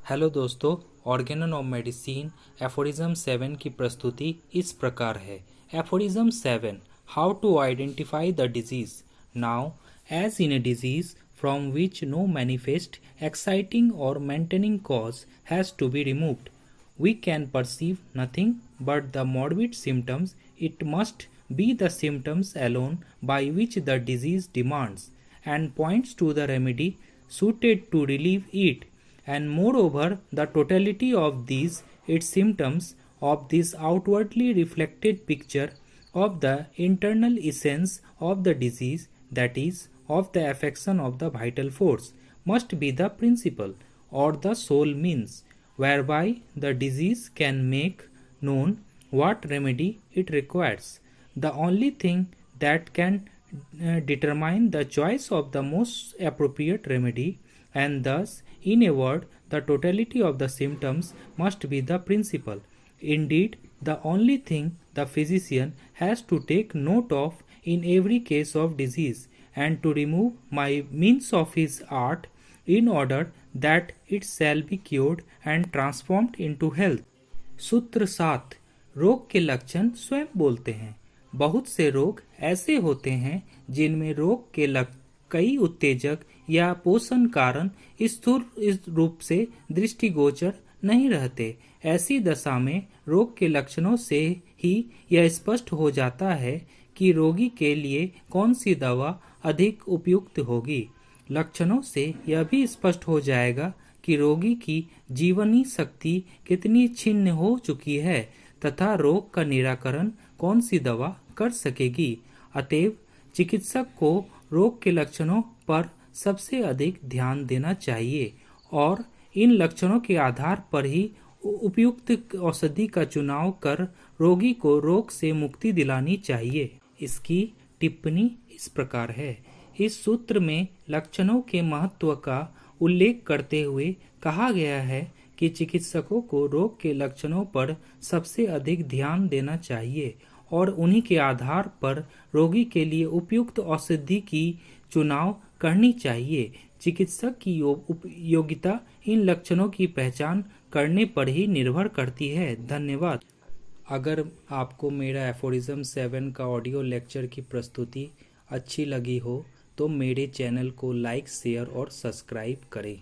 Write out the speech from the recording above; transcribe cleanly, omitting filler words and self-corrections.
Hello दोस्तों, Organon of medicine aphorism 7 की प्रस्तुति इस प्रकार है। Aphorism 7, how to identify the disease. Now as in a disease from which no manifest exciting और maintaining cause has to be removed, we can perceive nothing but the morbid symptoms. It must be the symptoms alone by which the disease demands and points to the remedy suited to relieve it, and moreover the totality of these its symptoms of this outwardly reflected picture of the internal essence of the disease, that is, of the affection of the vital force, must be the principle or the sole means whereby the disease can make known what remedy it requires. The only thing that can determine the choice of the most appropriate remedy, and thus, in a word, the totality of the symptoms must be the principle. Indeed, the only thing the physician has to take note of in every case of disease, and to remove by means of his art, in order that it shall be cured and transformed into health. सूत्र 7, रोग के लक्षण स्वयं बोलते हैं। बहुत से रोग ऐसे होते हैं जिनमें रोग के कई उत्तेजक या पोषण कारण स्थूल रूप से दृष्टिगोचर नहीं रहते। ऐसी दशा में रोग के लक्षणों से ही यह स्पष्ट हो जाता है कि रोगी के लिए कौन सी दवा अधिक उपयुक्त होगी। लक्षणों से यह भी स्पष्ट हो जाएगा कि रोगी की जीवनी शक्ति कितनी छिन्न हो चुकी है तथा रोग का निराकरण कौन सी दवा कर सकेगी। अतएव चिकित्सक को रोग के लक्षणों पर सबसे अधिक ध्यान देना चाहिए और इन लक्षणों के आधार पर ही उपयुक्त औषधि का चुनाव कर रोगी को रोग से मुक्ति दिलानी चाहिए। इसकी टिप्पणी इस प्रकार है। इस सूत्र में लक्षणों के महत्व का उल्लेख करते हुए कहा गया है कि चिकित्सकों को रोग के लक्षणों पर सबसे अधिक ध्यान देना चाहिए और उन्हीं के आधार पर रोगी के लिए उपयुक्त औषधि की चुनाव करनी चाहिए। चिकित्सक की योग्यता इन लक्षणों की पहचान करने पर ही निर्भर करती है। धन्यवाद। अगर आपको मेरा एफोरिज्म 7 का ऑडियो लेक्चर की प्रस्तुति अच्छी लगी हो तो मेरे चैनल को लाइक, शेयर और सब्सक्राइब करें।